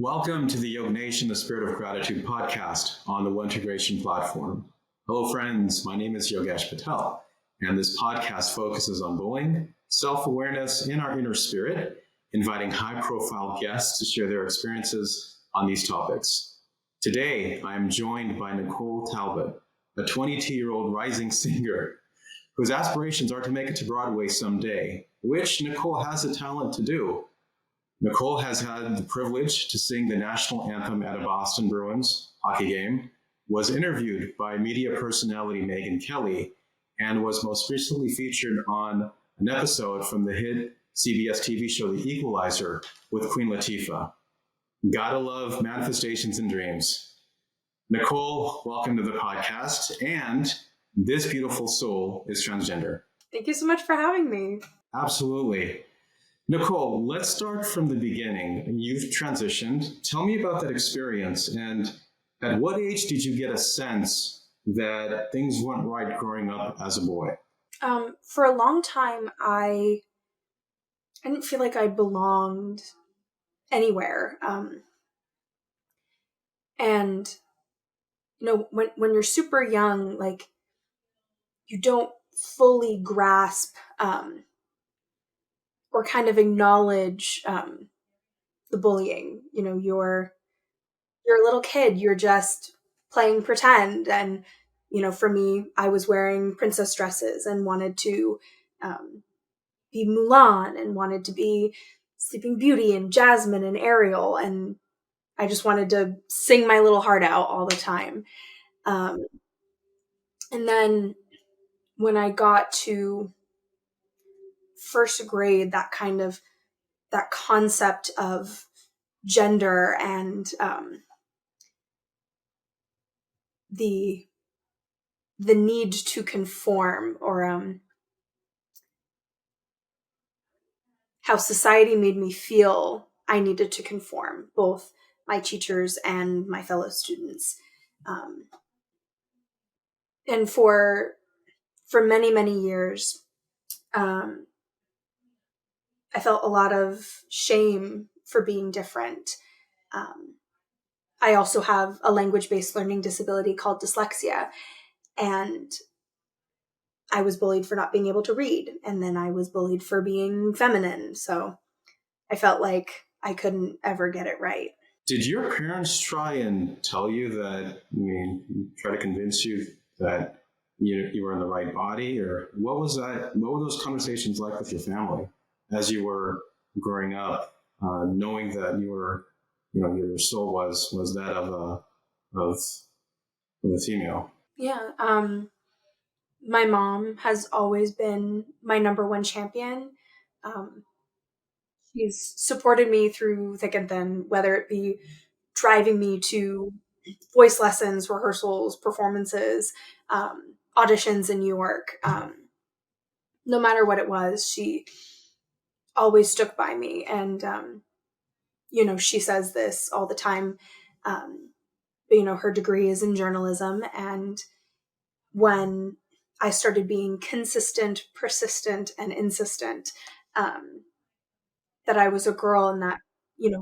Welcome to the Yoga Nation, the Spirit of Gratitude podcast on the One Integration platform. Hello, friends. My name is Yogesh Patel, and this podcast focuses on bullying, self-awareness in our inner spirit, inviting high-profile guests to share their experiences on these topics. Today, I am joined by Nicole Talbot, a 22-year-old rising singer whose aspirations are to make it to Broadway someday, which Nicole has the talent to do. Nicole has had the privilege to sing the national anthem at a Boston Bruins hockey game, was interviewed by media personality Megyn Kelly, and was most recently featured on an episode from the hit CBS TV show The Equalizer with Queen Latifah. Gotta love manifestations and dreams. Nicole, welcome to the podcast, and this beautiful soul is transgender. Thank you so much for having me. Absolutely. Nicole, let's start from the beginning. You've transitioned. Tell me about that experience, and at what age did you get a sense that things weren't right growing up as a boy? For a long time, I didn't feel like I belonged anywhere. And you know, when you're super young, like you don't fully grasp or kind of acknowledge the bullying. You know, you're a little kid, you're just playing pretend. And, you know, for me, I was wearing princess dresses and wanted to be Mulan and wanted to be Sleeping Beauty and Jasmine and Ariel. And I just wanted to sing my little heart out all the time. And then when I got to first grade, that concept of gender and the need to conform, or how society made me feel I needed to conform, both my teachers and my fellow students. And for many, many years, I felt a lot of shame for being different. I also have a language-based learning disability called dyslexia, and I was bullied for not being able to read, and then I was bullied for being feminine, so I felt like I couldn't ever get it right. Did your parents try and tell you that, try to convince you that you were in the right body, or what was that? What were those conversations like with your family as you were growing up, knowing that you were, your soul was that of a female? Yeah. My mom has always been my number one champion. She's supported me through thick and thin, whether it be driving me to voice lessons, rehearsals, performances, auditions in New York. No matter what it was, she always stuck by me. And, she says this all the time. But, her degree is in journalism. And when I started being consistent, persistent, and insistent, that I was a girl, and that,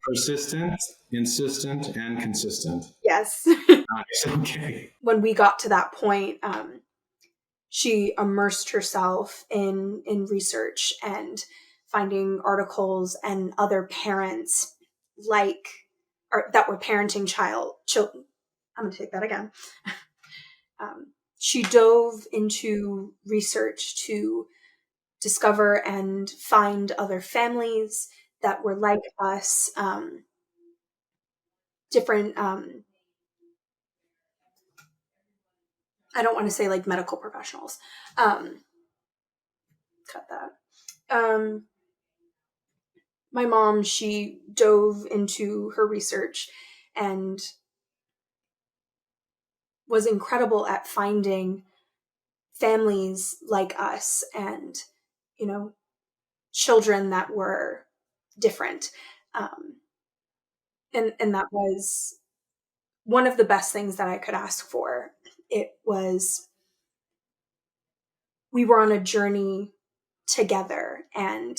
persistent, insistent, and consistent. Yes. Nice. Okay. When we got to that point, she immersed herself in research and finding articles and other parents that were parenting children. I'm going to take that again. She dove into research to discover and find other families that were like us, different, I don't want to say like medical professionals. Cut that. My mom, she dove into her research and was incredible at finding families like us and, children that were different. And that was one of the best things that I could ask for. We were on a journey together, and,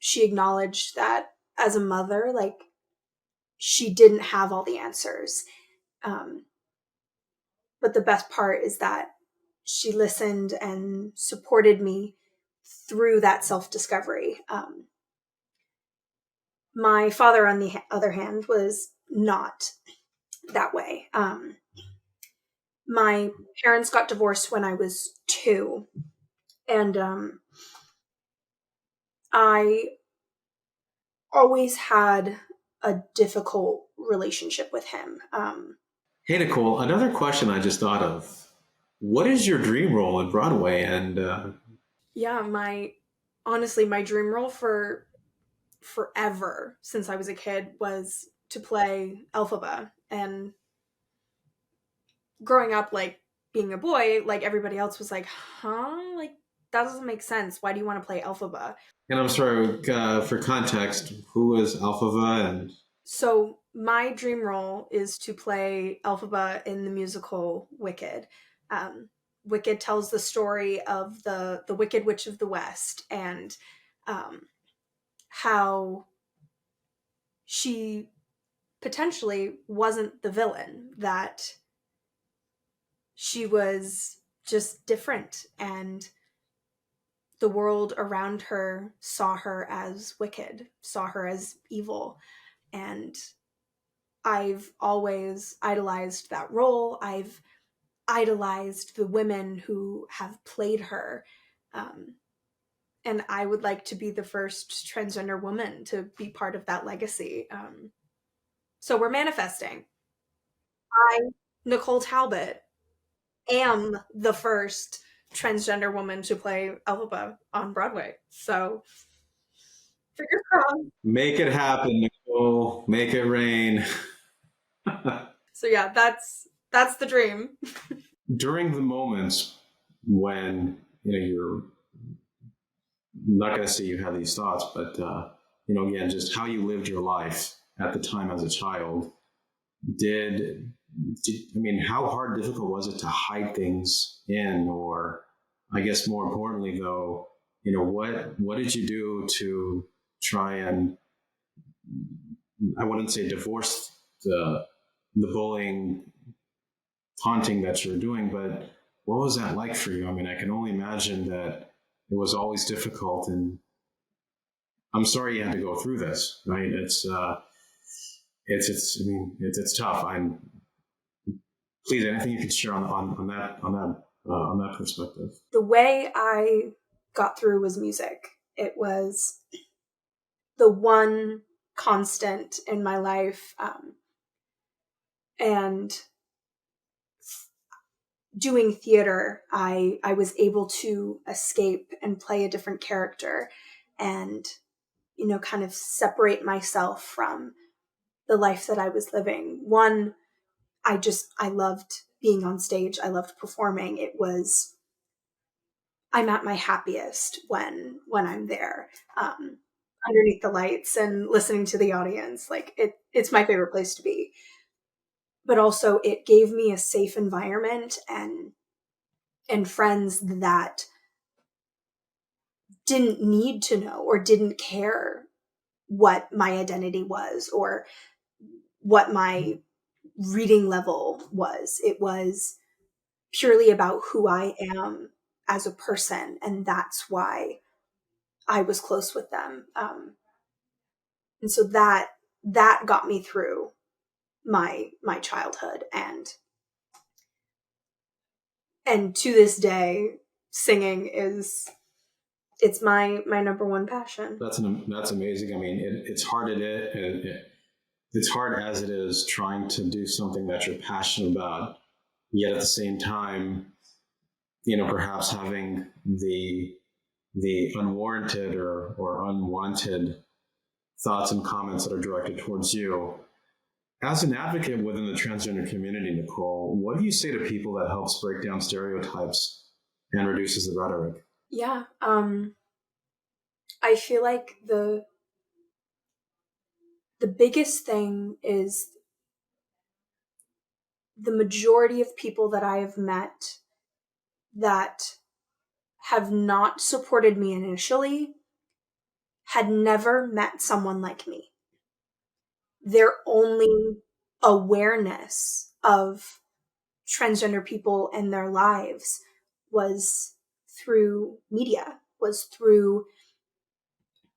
she acknowledged that as a mother, like, she didn't have all the answers. But the best part is that she listened and supported me through that self-discovery. My father, on the other hand, was not that way. My parents got divorced when I was 2, and I always had a difficult relationship with him. Hey, Nicole, another question I just thought of. What is your dream role at Broadway? And Yeah, honestly, my dream role for forever since I was a kid was to play Elphaba. And growing up, like being a boy, like everybody else was like, huh? Like, that doesn't make sense. Why do you want to play Elphaba? I'm sorry, for context, who is Alphaba? And So my dream role is to play Elphaba in the musical Wicked. Wicked tells the story of the Wicked Witch of the West, and how she potentially wasn't the villain, that she was just different, and the world around her saw her as wicked, saw her as evil. And I've always idolized that role. I've idolized the women who have played her. Um, and I would like to be the first transgender woman to be part of that legacy. So we're manifesting. I, Nicole Talbot, am the first transgender woman to play Elphaba on Broadway. So fingers crossed. make it happen, Nicole. Make it rain. So yeah, that's the dream. During the moments when you're not going to say you had these thoughts, but again, just how you lived your life at the time as a child. How hard, difficult was it to hide things in, or I guess more importantly, though, what did you do to try and, I wouldn't say divorce the bullying, taunting that you're doing, but what was that like for you? I mean, I can only imagine that it was always difficult, and I'm sorry you had to go through this. Right? It's tough. Please, anything you could share on that perspective. The way I got through was music. It was the one constant in my life. And doing theater, I was able to escape and play a different character, and kind of separate myself from the life that I was living. One, I loved being on stage. I loved performing. I'm at my happiest when I'm there, underneath the lights and listening to the audience. Like it's my favorite place to be. But also, it gave me a safe environment and friends that didn't need to know or didn't care what my identity was or what my reading level was. It was purely about who I am as a person, and that's why I was close with them. And so that got me through my childhood, and to this day, singing it's my number one passion. That's amazing. I mean, it's hard it's hard as it is trying to do something that you're passionate about, yet at the same time, perhaps having the unwarranted or unwanted thoughts and comments that are directed towards you. As an advocate within the transgender community, Nicole, what do you say to people that helps break down stereotypes and reduces the rhetoric? Yeah, I feel like the biggest thing is the majority of people that I have met that have not supported me initially had never met someone like me. their only awareness of transgender people and their lives was through media, was through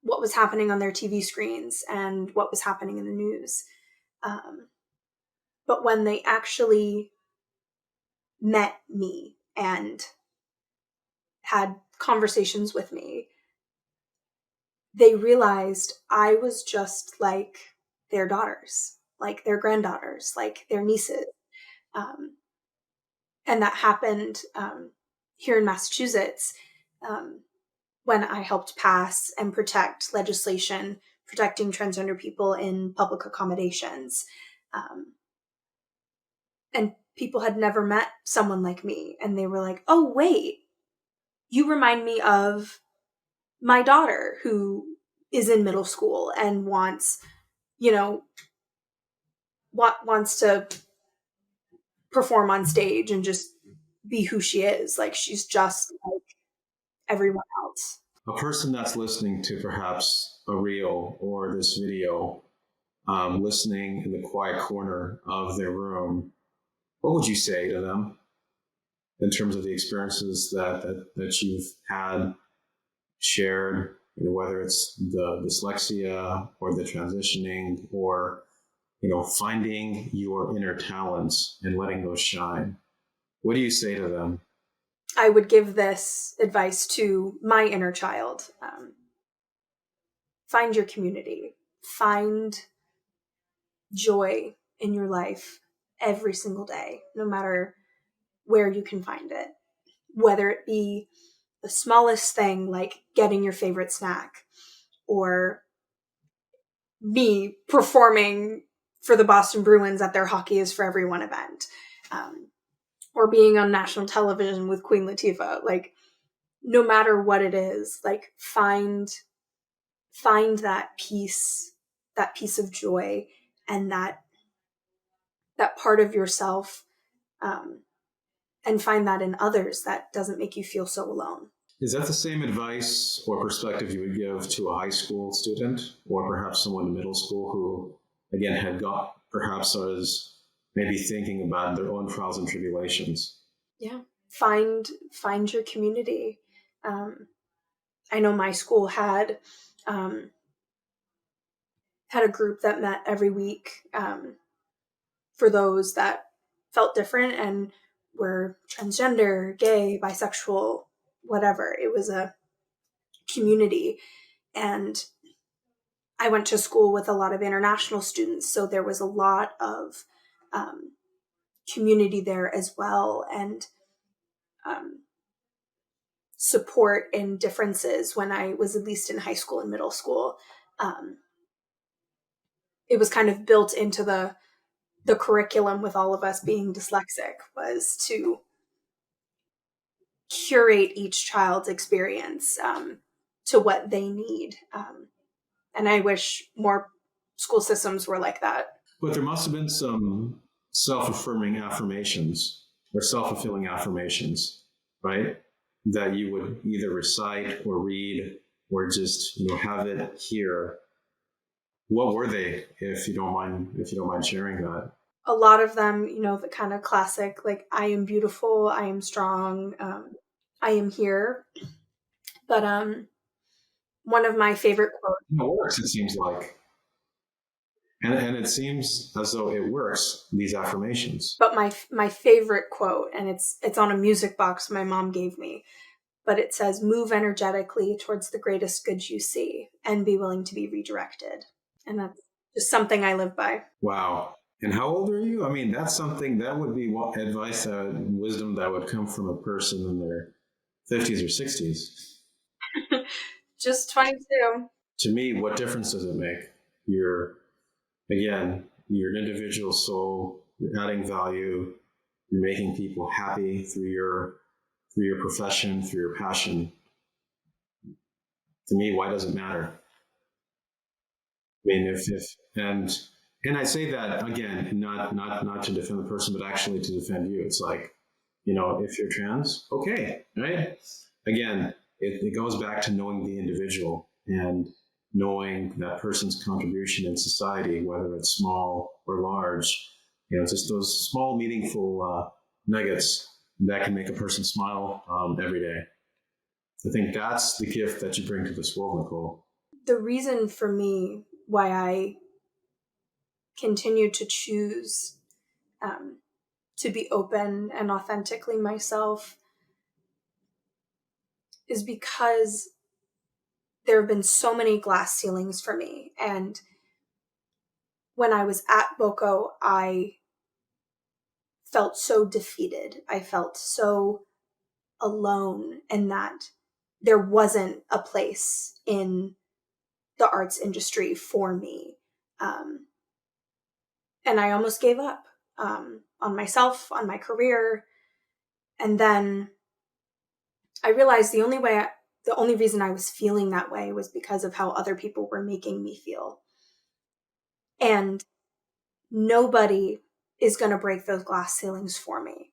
what was happening on their TV screens and what was happening in the news. But when they actually met me and had conversations with me, they realized I was just like their daughters, like their granddaughters, like their nieces. And that happened here in Massachusetts when I helped pass and protect legislation protecting transgender people in public accommodations. And people had never met someone like me. And they were like, oh, wait, you remind me of my daughter who is in middle school and wants to perform on stage and just be who she is. Like, she's just like everyone else. A person that's listening to perhaps a reel or this video, listening in the quiet corner of their room, what would you say to them in terms of the experiences that you've had shared, whether it's the dyslexia or the transitioning or, finding your inner talents and letting those shine? What do you say to them? I would give this advice to my inner child. Find your community. Find joy in your life every single day, no matter where you can find it. Whether it be the smallest thing, like getting your favorite snack, or me performing for the Boston Bruins at their Hockey is for Everyone event, or being on national television with Queen Latifah. Like, no matter what it is, like find that peace of joy, and that part of yourself, and find that in others that doesn't make you feel so alone. Is that the same advice or perspective you would give to a high school student or perhaps someone in middle school who, again, perhaps was maybe thinking about their own trials and tribulations? Yeah. Find your community. I know my school had a group that met every week for those that felt different and were transgender, gay, bisexual, whatever. It was a community. And I went to school with a lot of international students, so there was a lot of community there as well, and support in differences. When I was at least in high school and middle school, it was kind of built into the curriculum with all of us being dyslexic, was to curate each child's experience to what they need. And I wish more school systems were like that. But there must have been some self-affirming affirmations or self-fulfilling affirmations, right? That you would either recite or read or just, have it here. What were they, if you don't mind sharing that? A lot of them, the kind of classic, like, I am beautiful, I am strong, I am here. But one of my favorite quotes. It works, it seems like. And it seems as though it works, these affirmations. But my favorite quote, and it's on a music box my mom gave me, but it says, move energetically towards the greatest good you see and be willing to be redirected. And that's just something I live by. Wow. And how old are you? I mean, that's something that would be advice, wisdom that would come from a person in their 50s or 60s. Just 22. To me, what difference does it make? You're an individual soul, you're adding value, you're making people happy through your profession, through your passion. To me, why does it matter? I mean, and I say that again, not to defend the person, but actually to defend you. It's like, if you're trans, okay, right? Again, it goes back to knowing the individual and knowing that person's contribution in society, whether it's small or large, just those small, meaningful nuggets that can make a person smile every day. I think that's the gift that you bring to this world, Nicole. The reason for me why I continue to choose to be open and authentically myself is because there have been so many glass ceilings for me. And when I was at BOCO, I felt so defeated. I felt so alone, and that there wasn't a place in the arts industry for me. And I almost gave up on myself, on my career. And then I realized the only reason I was feeling that way was because of how other people were making me feel. And nobody is going to break those glass ceilings for me.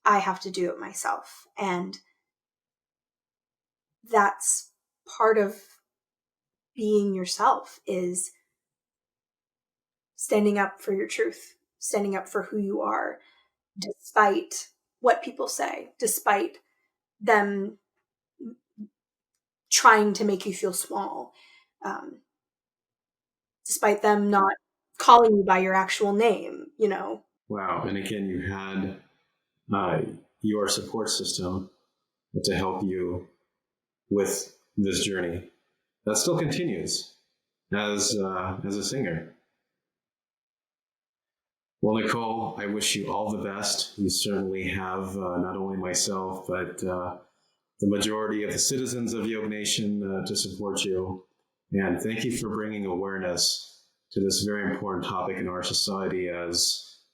I have to do it myself. And that's part of being yourself, is standing up for your truth, standing up for who you are, despite what people say, despite them trying to make you feel small, despite them not calling you by your actual name, Wow. And again, you had your support system to help you with this journey. That still continues as a singer. Well, Nicole, I wish you all the best. You certainly have not only myself, but the majority of the citizens of Yoga Nation to support you. And thank you for bringing awareness to this very important topic in our society. I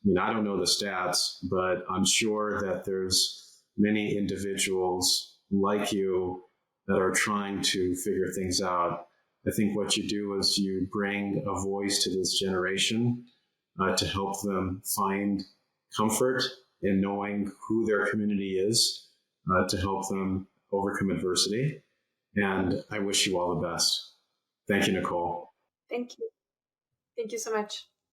don't know the stats, but I'm sure that there's many individuals like you that are trying to figure things out. I think what you do is you bring a voice to this generation to help them find comfort in knowing who their community is, to help them overcome adversity. And I wish you all the best. Thank you, Nicole. Thank you. Thank you so much.